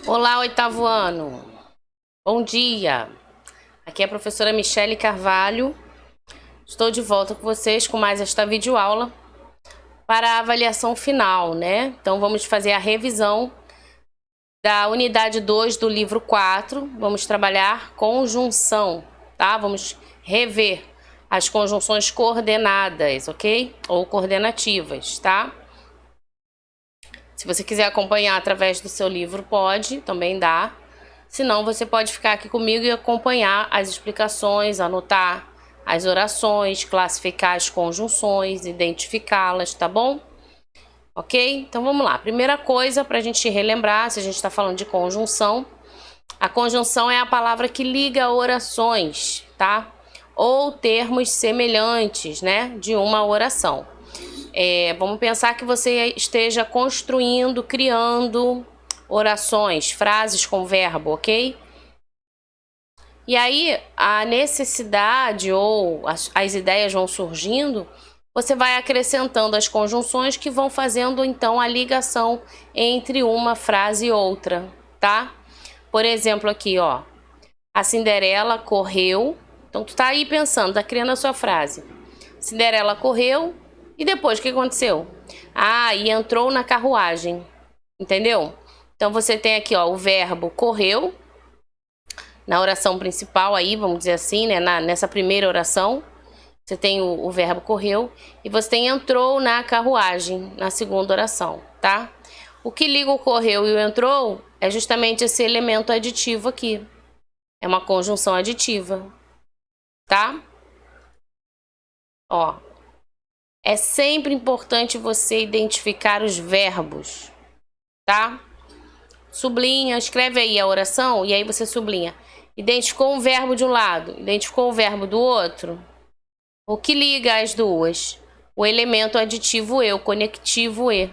Olá, oitavo ano. Bom dia. Aqui é a professora Michele Carvalho. Estou de volta com vocês com mais esta videoaula para a avaliação final, né? Então vamos fazer a revisão da unidade 2 do livro 4. Vamos trabalhar conjunção, tá? Vamos rever as conjunções coordenadas, ok? Ou coordenativas, tá? Se você quiser acompanhar através do seu livro, pode, também dá. Se não, você pode ficar aqui comigo e acompanhar as explicações, anotar as orações, classificar as conjunções, identificá-las, tá bom? Ok? Então vamos lá. Primeira coisa para a gente relembrar, se a gente está falando de conjunção, a conjunção é a palavra que liga orações, tá? Ou termos semelhantes, né? De uma oração. Vamos pensar que você esteja construindo, criando orações, frases com verbo, ok? E aí a necessidade ou as ideias vão surgindo, você vai acrescentando as conjunções que vão fazendo então a ligação entre uma frase e outra, tá? Por exemplo aqui, ó, a Cinderela correu, então tu tá aí pensando, tá criando a sua frase. Cinderela correu e depois o que aconteceu? Ah, e entrou na carruagem, entendeu? Então você tem aqui, ó, o verbo correu na oração principal aí, vamos dizer assim, né? Nessa primeira oração, você tem o verbo correu e você tem entrou na carruagem na segunda oração, tá? O que liga o correu e o entrou é justamente esse elemento aditivo aqui. É uma conjunção aditiva, tá? Ó, é sempre importante você identificar os verbos, tá? Sublinha, escreve aí a oração e aí você sublinha. Identificou um verbo de um lado, identificou o verbo do outro. O que liga as duas? O elemento aditivo e, o conectivo e.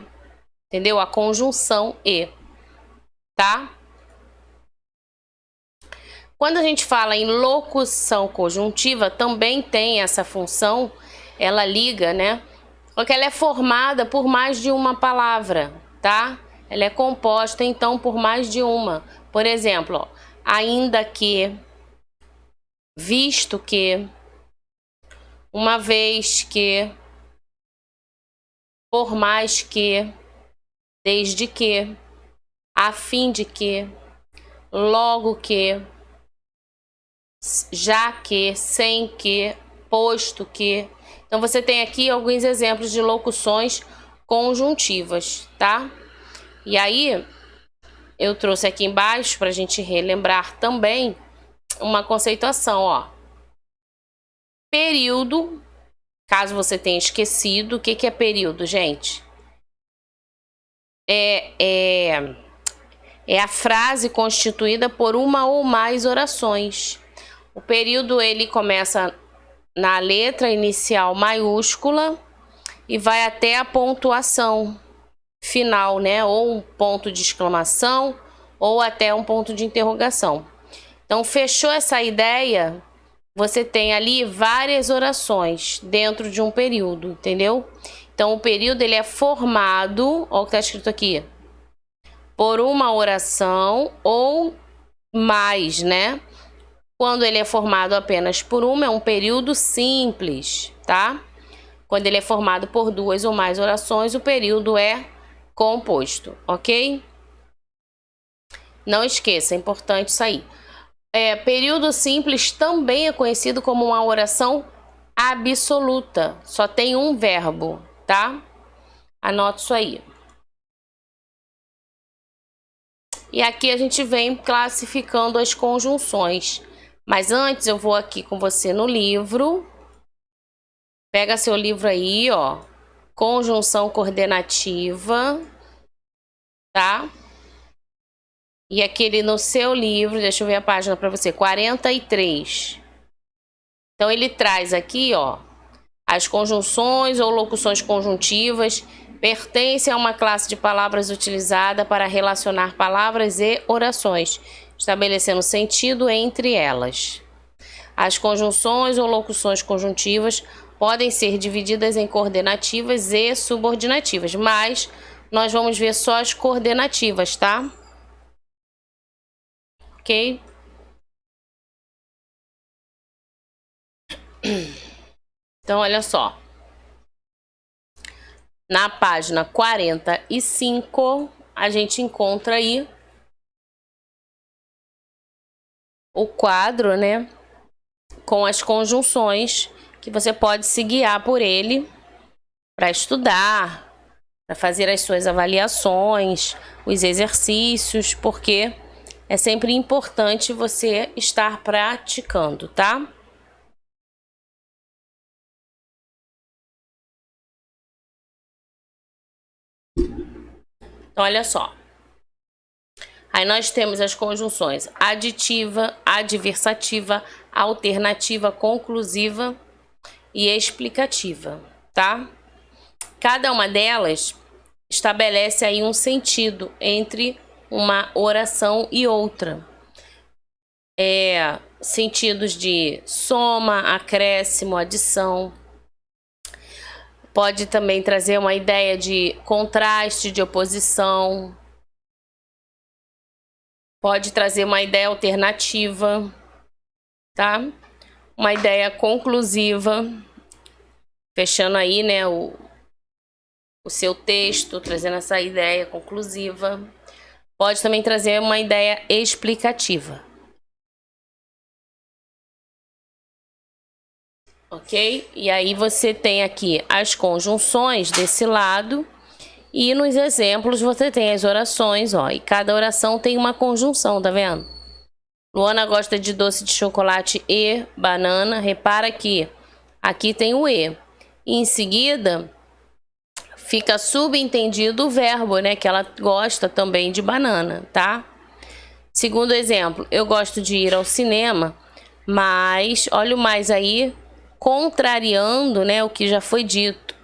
Entendeu? A conjunção e. Tá? Quando a gente fala em locução conjuntiva, também tem essa função, ela liga, né? Porque ela é formada por mais de uma palavra, tá? Ela é composta, então, por mais de uma. Por exemplo, ó, ainda que, visto que, uma vez que, por mais que, desde que, a fim de que, logo que, já que, sem que, posto que. Então você tem aqui alguns exemplos de locuções conjuntivas, tá? E aí eu trouxe aqui embaixo para a gente relembrar também uma conceituação, ó. Período, caso você tenha esquecido, o que é período, gente? É a frase constituída por uma ou mais orações. O período ele começa na letra inicial maiúscula e vai até a pontuação final, né? Ou um ponto de exclamação ou até um ponto de interrogação. Então, fechou essa ideia, você tem ali várias orações dentro de um período, entendeu? Então, o período ele é formado, olha o que está escrito aqui, por uma oração ou mais, né? Quando ele é formado apenas por uma, é um período simples, tá? Quando ele é formado por duas ou mais orações, o período é composto, ok? Não esqueça, é importante isso aí. Período simples também é conhecido como uma oração absoluta. Só tem um verbo, tá? Anota isso aí. E aqui a gente vem classificando as conjunções. Mas antes eu vou aqui com você no livro. Pega seu livro aí, ó. Conjunção coordenativa, tá? E aquele no seu livro, deixa eu ver a página para você, 43. Então ele traz aqui, ó, as conjunções ou locuções conjuntivas pertencem a uma classe de palavras utilizada para relacionar palavras e orações, estabelecendo sentido entre elas. As conjunções ou locuções conjuntivas podem ser divididas em coordenativas e subordinativas, mas nós vamos ver só as coordenativas, tá? ok? Então, olha só. Na página 45, a gente encontra aí o quadro, né? Com as conjunções, que você pode se guiar por ele para estudar, para fazer as suas avaliações, os exercícios, porque é sempre importante você estar praticando, tá? Então, olha só. Aí nós temos as conjunções aditiva, adversativa, alternativa, conclusiva e explicativa, tá? Cada uma delas estabelece aí um sentido entre uma oração e outra. Sentidos de soma, acréscimo, adição. Pode também trazer uma ideia de contraste, de oposição. Pode trazer uma ideia alternativa, tá? Uma ideia conclusiva, fechando aí, né, o seu texto, trazendo essa ideia conclusiva. Pode também trazer uma ideia explicativa. Ok? E aí você tem aqui as conjunções desse lado. E nos exemplos você tem as orações, ó. E cada oração tem uma conjunção, tá vendo? Luana gosta de doce de chocolate e banana. Repara que aqui tem o e. E em seguida fica subentendido o verbo, né? Que ela gosta também de banana, tá? Segundo exemplo, eu gosto de ir ao cinema, mas olha o mais aí, contrariando, né, o que já foi dito.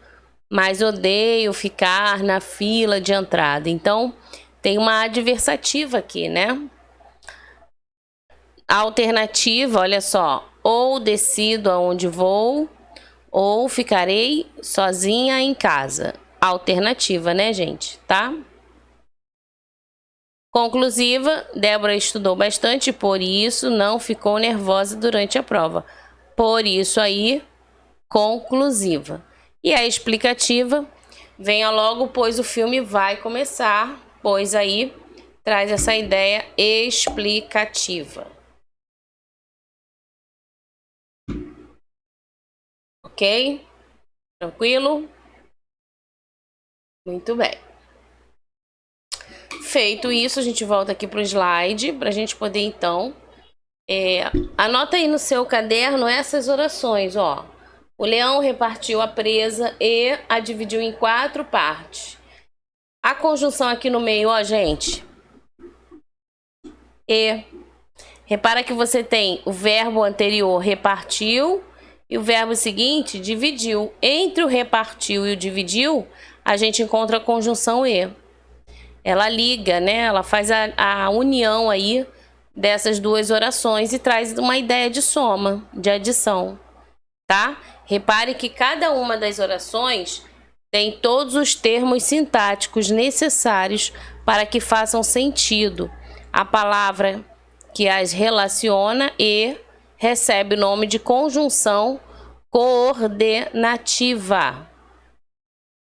Mas odeio ficar na fila de entrada. Então, tem uma adversativa aqui, né? A alternativa, olha só. Ou decido aonde vou, ou ficarei sozinha em casa. Alternativa, né, gente? Tá? Conclusiva, Débora estudou bastante, por isso não ficou nervosa durante a prova. Por isso aí, conclusiva. E a explicativa, venha logo, pois o filme vai começar, pois aí traz essa ideia explicativa. Ok? Tranquilo? Muito bem. Feito isso, a gente volta aqui para o slide, para a gente poder então... anota aí no seu caderno essas orações, ó. O leão repartiu a presa e a dividiu em 4 partes. A conjunção aqui no meio, ó, gente. E. Repara que você tem o verbo anterior repartiu e o verbo seguinte dividiu. Entre o repartiu e o dividiu, a gente encontra a conjunção e. Ela liga, né? Ela faz a união aí dessas duas orações e traz uma ideia de soma, de adição, tá? Repare que cada uma das orações tem todos os termos sintáticos necessários para que façam sentido. A palavra que as relaciona e recebe o nome de conjunção coordenativa.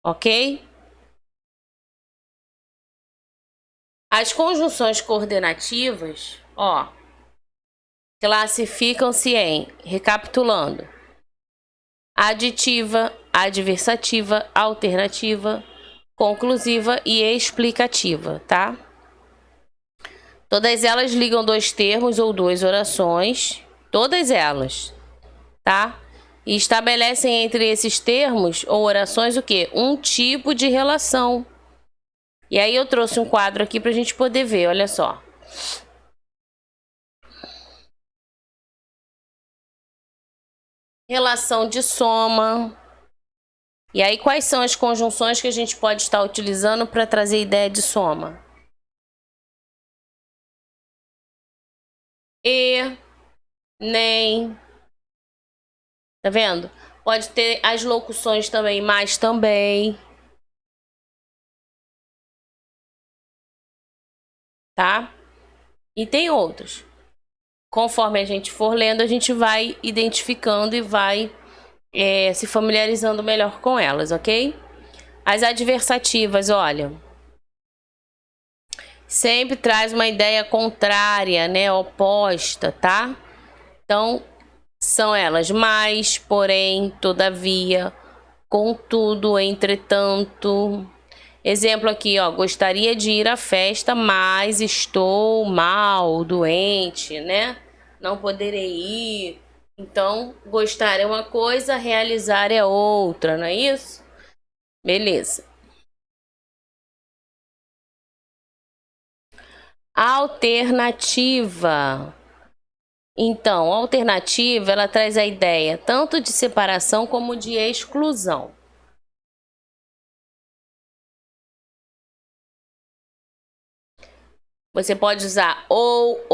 Ok? As conjunções coordenativas, ó, classificam-se em, recapitulando, aditiva, adversativa, alternativa, conclusiva e explicativa, tá? Todas elas ligam 2 termos ou 2 orações, todas elas, tá? E estabelecem entre esses termos ou orações o quê? Um tipo de relação. E aí eu trouxe um quadro aqui pra gente poder ver, olha só. Relação de soma. E aí quais são as conjunções que a gente pode estar utilizando para trazer ideia de soma? E, nem. Tá vendo? Pode ter as locuções também, mas também. Tá? E tem outros. Conforme a gente for lendo, a gente vai identificando e vai se familiarizando melhor com elas, ok? As adversativas, olha, sempre traz uma ideia contrária, né? Oposta, tá? Então, são elas mais, porém, todavia, contudo, entretanto. Exemplo aqui, ó, gostaria de ir à festa, mas estou mal, doente, né? Não poderei ir. Então, gostar é uma coisa, realizar é outra, não é isso? Beleza. Alternativa. Então, a alternativa, ela traz a ideia tanto de separação como de exclusão. Você pode usar ou,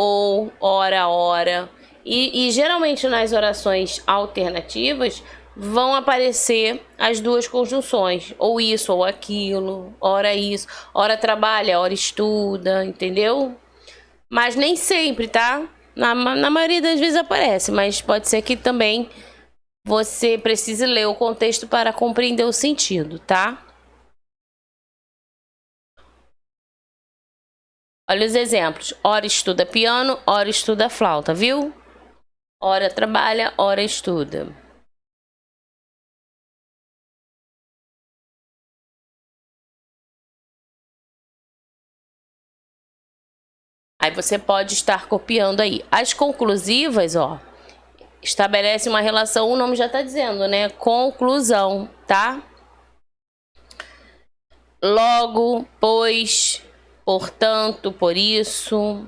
ora. E geralmente nas orações alternativas vão aparecer as duas conjunções. Ou isso, ou aquilo. Ora isso. Ora trabalha, ora estuda, entendeu? Mas nem sempre, tá? Na maioria das vezes aparece. Mas pode ser que também você precise ler o contexto para compreender o sentido, tá? Olha os exemplos. Ora estuda piano, ora estuda flauta, viu? Ora trabalha, ora estuda. Aí você pode estar copiando aí. As conclusivas, ó, estabelece uma relação, o nome já tá dizendo, né? Conclusão, tá? Logo, pois, portanto, por isso.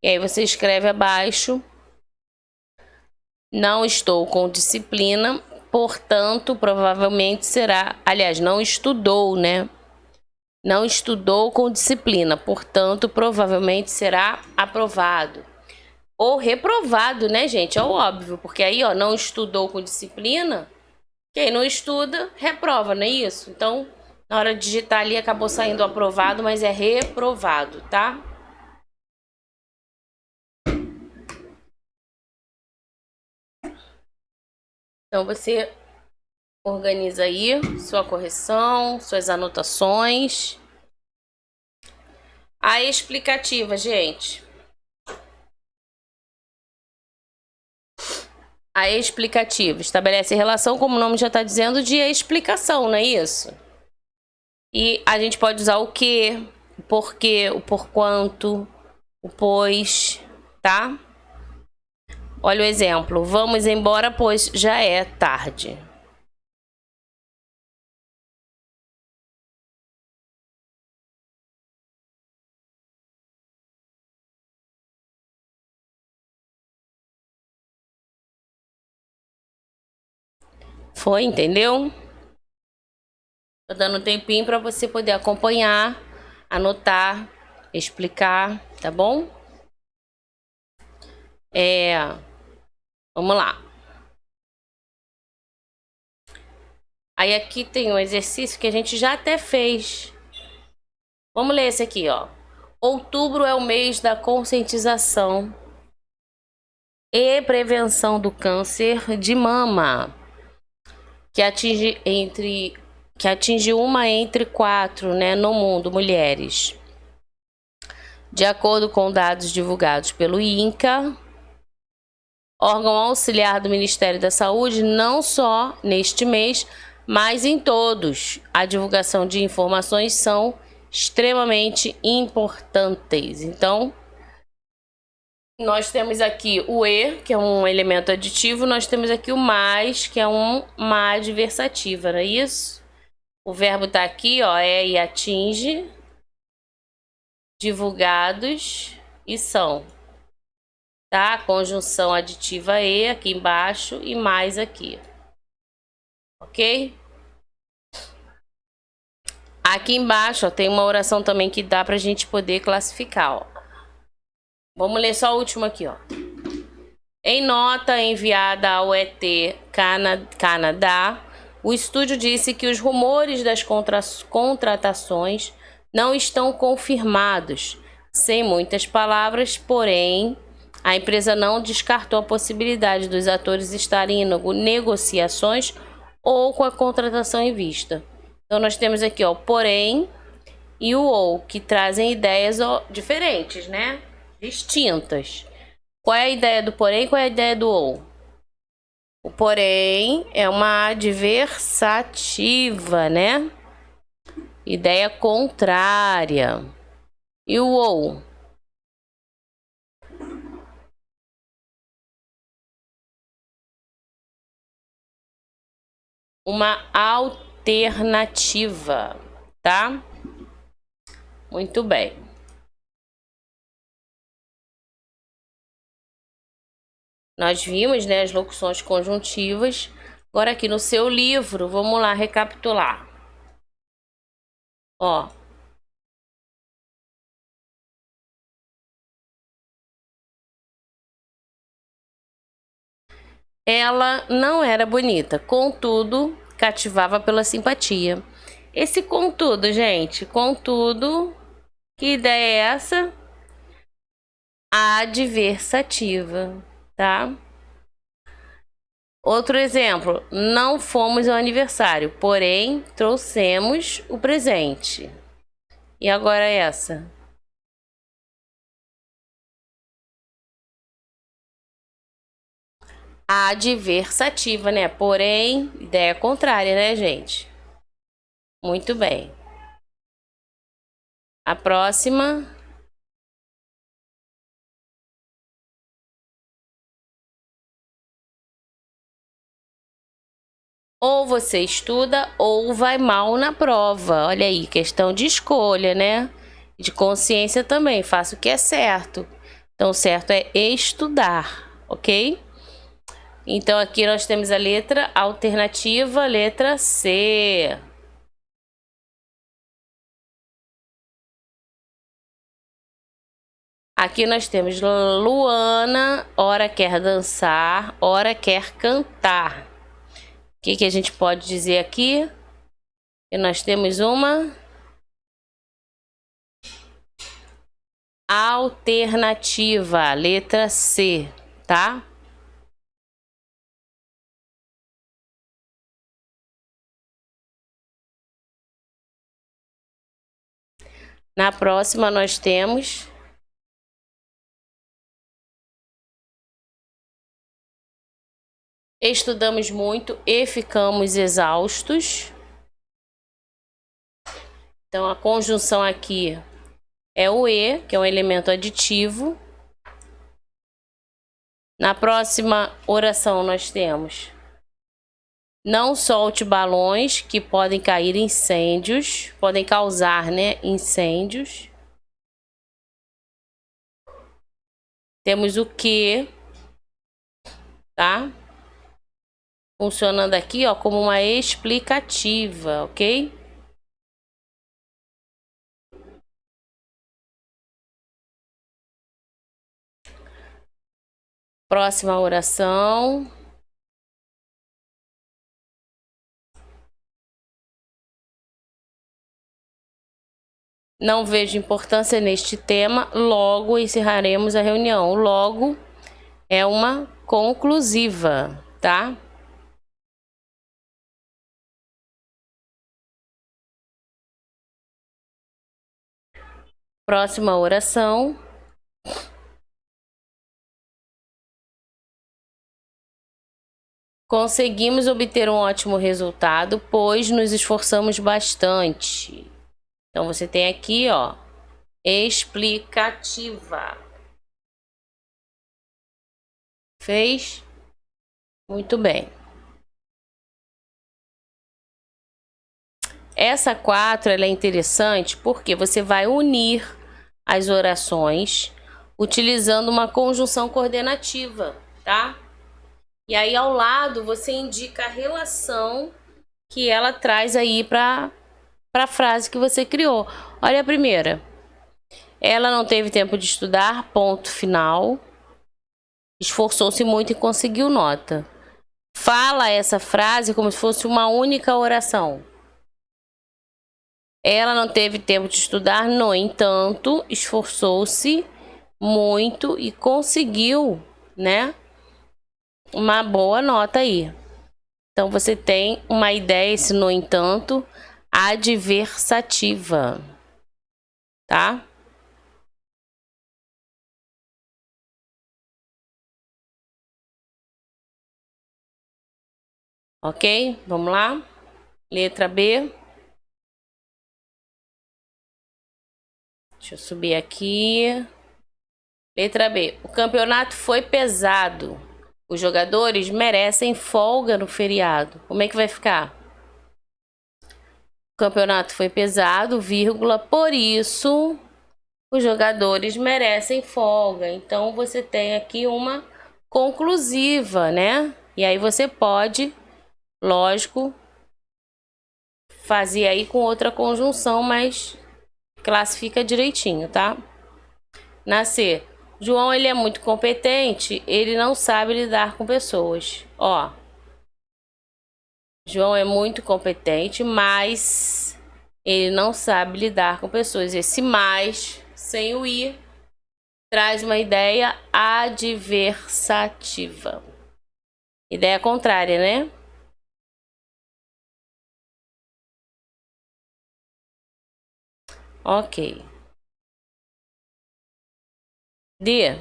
E aí você escreve abaixo. Não estou com disciplina, portanto, provavelmente será. Aliás, não estudou, né? Não estudou com disciplina, portanto, provavelmente será aprovado. Ou reprovado, né, gente? É óbvio, porque aí, ó, não estudou com disciplina. Quem não estuda, reprova, não é isso? Então, na hora de digitar ali, acabou saindo aprovado, mas é reprovado, tá? Então, você organiza aí sua correção, suas anotações. A explicativa, gente. A explicativa estabelece relação, como o nome já está dizendo, de explicação, não é isso? E a gente pode usar o que, o porquê, o porquanto, o pois, tá? Olha o exemplo. Vamos embora, pois já é tarde. Foi, entendeu? Tô dando um tempinho para você poder acompanhar, anotar, explicar, tá bom? Vamos lá. Aí aqui tem um exercício que a gente já até fez. Vamos ler esse aqui, ó. Outubro é o mês da conscientização e prevenção do câncer de mama, que atinge uma entre 4, né, no mundo, mulheres. De acordo com dados divulgados pelo INCA, órgão auxiliar do Ministério da Saúde, não só neste mês, mas em todos, a divulgação de informações são extremamente importantes. Então, nós temos aqui o e, que é um elemento aditivo, nós temos aqui o mais, que é uma adversativa, não é isso? O verbo tá aqui, ó, é e atinge, divulgados e são, tá? Conjunção aditiva e aqui embaixo e mais aqui, ok? Aqui embaixo, ó, tem uma oração também que dá pra gente poder classificar, ó. Vamos ler só a última aqui, ó. Em nota enviada ao ET Canadá, o estúdio disse que os rumores das contratações não estão confirmados, Sem muitas palavras, porém, a empresa não descartou a possibilidade dos atores estarem em negociações ou com a contratação em vista. Então, nós temos aqui, ó, porém e o ou, que trazem ideias diferentes, né? Distintas. Qual é a ideia do porém? Qual é a ideia do ou? O porém é uma adversativa, né? Ideia contrária. E o ou? Uma alternativa, tá? Muito bem. Nós vimos, né, as locuções conjuntivas. Agora aqui no seu livro, vamos lá recapitular. Ó. Ela não era bonita, contudo, cativava pela simpatia. Esse contudo, gente, contudo, que ideia é essa? Adversativa, tá? Outro exemplo, não fomos ao aniversário, porém trouxemos o presente. E agora essa? Adversativa, né? Porém, ideia contrária, né, gente? Muito bem. A próxima. Ou você estuda ou vai mal na prova. Olha aí, questão de escolha, né? De consciência também. Faça o que é certo. Então, o certo é estudar, ok? Então, aqui nós temos a letra alternativa, letra C. Aqui nós temos Luana, ora quer dançar, ora quer cantar. O que a gente pode dizer aqui? Que nós temos uma alternativa, letra C, tá? Na próxima nós temos estudamos muito e ficamos exaustos. Então a conjunção aqui é o e, que é um elemento aditivo. Na próxima oração nós temos não solte balões que podem cair incêndios, podem causar, né, incêndios. Temos o que, tá? Funcionando aqui, ó, como uma explicativa, ok? Próxima oração. Não vejo importância neste tema, logo encerraremos a reunião. Logo é uma conclusiva, tá? Próxima oração. Conseguimos obter um ótimo resultado, pois nos esforçamos bastante. Então, você tem aqui, ó, explicativa. Fez? Muito bem. Essa 4, ela é interessante porque você vai unir as orações utilizando uma conjunção coordenativa, tá? E aí, ao lado, você indica a relação que ela traz aí para a frase que você criou. Olha a primeira. Ela não teve tempo de estudar, ponto final. Esforçou-se muito e conseguiu nota. Fala essa frase como se fosse uma única oração. Ela não teve tempo de estudar, no entanto, esforçou-se muito e conseguiu, né, uma boa nota aí. Então você tem uma ideia, esse no entanto, adversativa, tá? Ok? Vamos lá? Letra B. Deixa eu subir aqui. Letra B. O campeonato foi pesado. Os jogadores merecem folga no feriado. Como é que vai ficar? O campeonato foi pesado, vírgula, por isso os jogadores merecem folga. Então você tem aqui uma conclusiva, né? E aí você pode, lógico, fazer aí com outra conjunção, mas classifica direitinho, tá? Na C. João, ele é muito competente, ele não sabe lidar com pessoas. Ó, João é muito competente, mas ele não sabe lidar com pessoas. Esse mais, sem o i, traz uma ideia adversativa. Ideia contrária, né? Ok. D.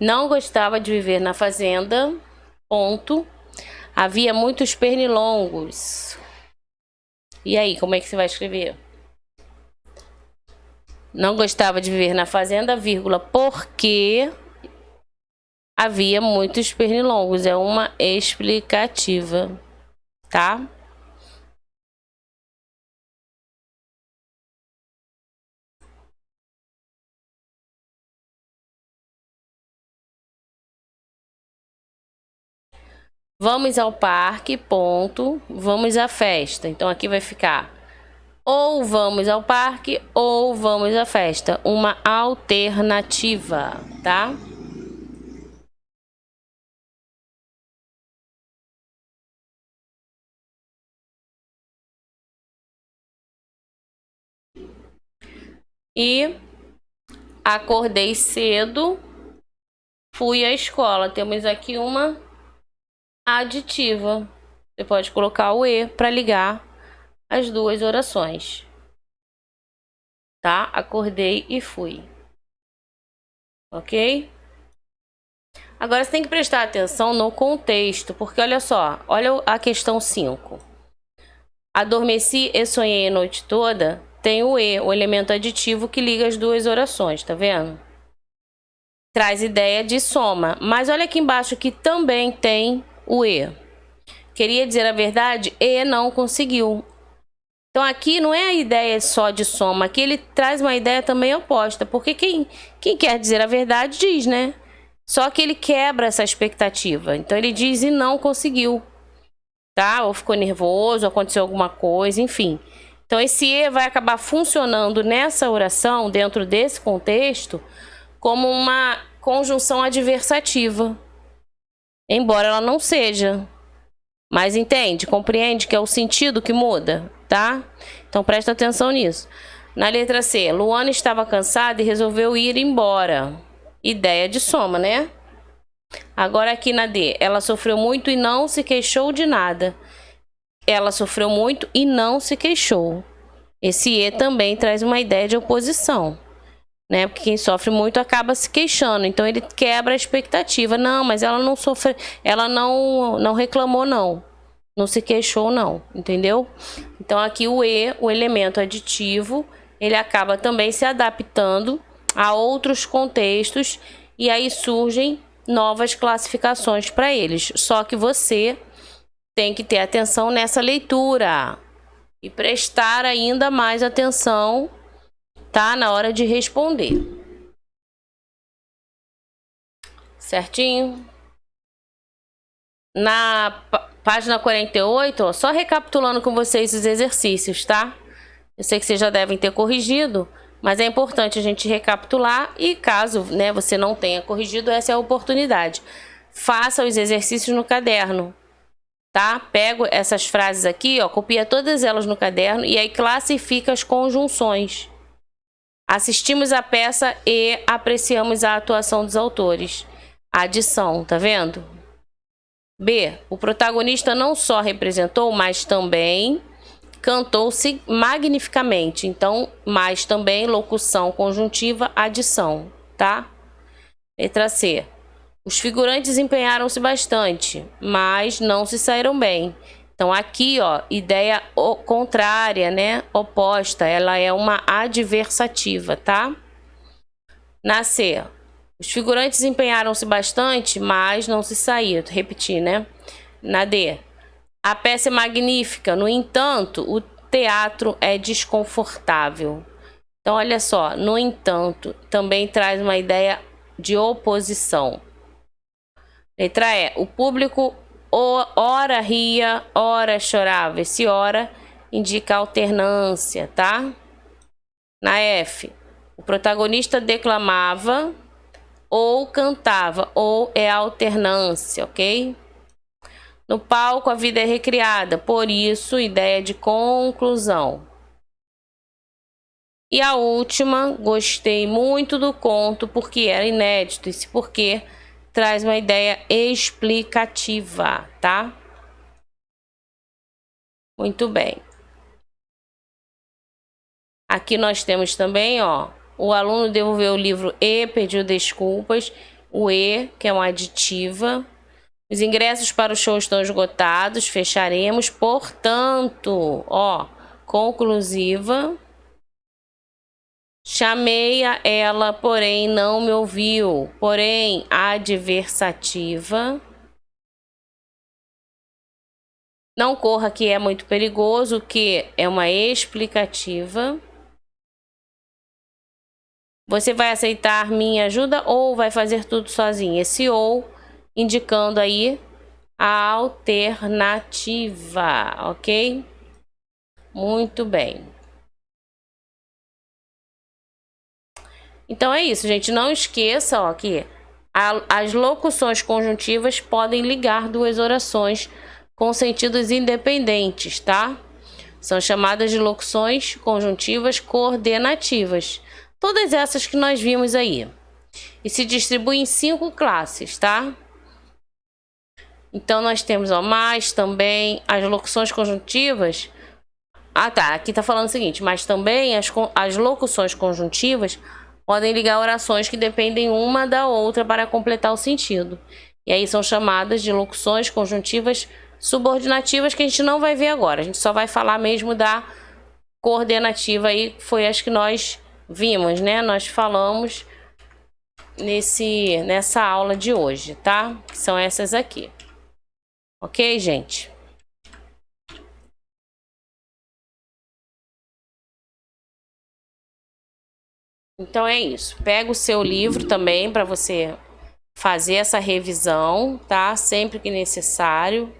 Não gostava de viver na fazenda. Ponto. Havia muitos pernilongos. E aí, como é que você vai escrever? Não gostava de viver na fazenda, vírgula, porque havia muitos pernilongos. É uma explicativa, tá? Vamos ao parque, ponto. Vamos à festa. Então aqui vai ficar ou vamos ao parque ou vamos à festa. Uma alternativa, tá? E acordei cedo, fui à escola. Temos aqui uma aditiva. Você pode colocar o e para ligar as duas orações. Tá? Acordei e fui. Ok? Agora você tem que prestar atenção no contexto, porque olha só, olha a questão 5. Adormeci e sonhei a noite toda. Tem o e, o elemento aditivo que liga as duas orações, tá vendo? Traz ideia de soma. Mas olha aqui embaixo que também tem o e. Queria dizer a verdade e não conseguiu. Então aqui não é a ideia só de soma, aqui ele traz uma ideia também oposta, porque quem quer dizer a verdade diz, né? Só que ele quebra essa expectativa. Então ele diz e não conseguiu, tá? Ou ficou nervoso, aconteceu alguma coisa, enfim. Então esse e vai acabar funcionando nessa oração, dentro desse contexto, como uma conjunção adversativa, embora ela não seja. Mas entende, compreende que é o sentido que muda, tá? Então presta atenção nisso. Na letra C, Luana estava cansada e resolveu ir embora. Ideia de soma, né? Agora aqui na D, ela sofreu muito e não se queixou de nada. Ela sofreu muito e não se queixou. Esse E também traz uma ideia de oposição, né? Porque quem sofre muito acaba se queixando. Então ele quebra a expectativa. Não, mas ela não sofreu, ela não reclamou, não. Não se queixou, não. Entendeu? Então aqui o E, o elemento aditivo, ele acaba também se adaptando a outros contextos e aí surgem novas classificações para eles. Só que você tem que ter atenção nessa leitura e prestar ainda mais atenção, tá? Na hora de responder. Certinho? Na página 48, ó, só recapitulando com vocês os exercícios, tá? Eu sei que vocês já devem ter corrigido, mas é importante a gente recapitular e caso, né, você não tenha corrigido, essa é a oportunidade. faça os exercícios no caderno, tá? Pego essas frases aqui, ó, copia todas elas no caderno e aí classifica as conjunções. Assistimos a peça e apreciamos a atuação dos autores. Adição, tá vendo? B. O protagonista não só representou, mas também cantou-se magnificamente. Então, mas também locução conjuntiva, adição, tá? Letra C. Os figurantes empenharam-se bastante, mas não se saíram bem. Então, aqui, ó, ideia contrária, né? Oposta, ela é uma adversativa, tá? Na C. Os figurantes empenharam-se bastante, mas não se saíram. Repetir, né? Na D. A peça é magnífica, no entanto, o teatro é desconfortável. Então, olha só, no entanto, também traz uma ideia de oposição. Letra E. O público ora ria, ora chorava. Esse ora indica alternância, tá? Na F. O protagonista declamava ou cantava, ou é alternância, ok? No palco a vida é recriada, por isso, ideia de conclusão. E a última, gostei muito do conto porque era inédito. Esse porquê traz uma ideia explicativa, tá? Muito bem. Aqui nós temos também, ó, o aluno devolveu o livro e pediu desculpas. O e, que é uma aditiva. Os ingressos para o show estão esgotados, fecharemos. Portanto, ó, conclusiva. Chamei a ela, porém não me ouviu. Porém, adversativa. Não corra que é muito perigoso, que é uma explicativa. Você vai aceitar minha ajuda ou vai fazer tudo sozinho? Esse ou indicando aí a alternativa, ok? Muito bem. Então é isso, gente. Não esqueça, ó, que as locuções conjuntivas podem ligar duas orações com sentidos independentes, tá? São chamadas de locuções conjuntivas coordenativas. Todas essas que nós vimos aí. E se distribui em 5 classes, tá? Então, nós temos, ó, mais também as locuções conjuntivas. Ah, tá. Aqui tá falando o seguinte, mas também as locuções conjuntivas podem ligar orações que dependem uma da outra para completar o sentido. E aí são chamadas de locuções conjuntivas subordinativas, que a gente não vai ver agora. A gente só vai falar mesmo da coordenativa aí, que foi as que nós vimos, né? Nós falamos nessa aula de hoje, tá? Que são essas aqui. Ok, gente? Então é isso. Pega o seu livro também para você fazer essa revisão, tá? Sempre que necessário.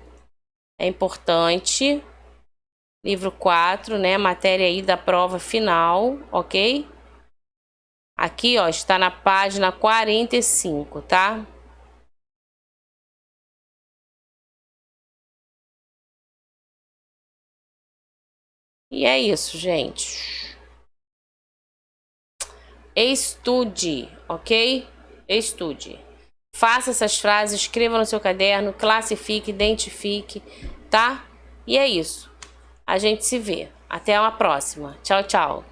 É importante. Livro 4, né? Matéria aí da prova final, ok? Aqui, ó, está na página 45, tá? E é isso, gente. Estude, ok? Estude. Faça essas frases, escreva no seu caderno, classifique, identifique, tá? E é isso. A gente se vê. Até uma próxima. Tchau, tchau.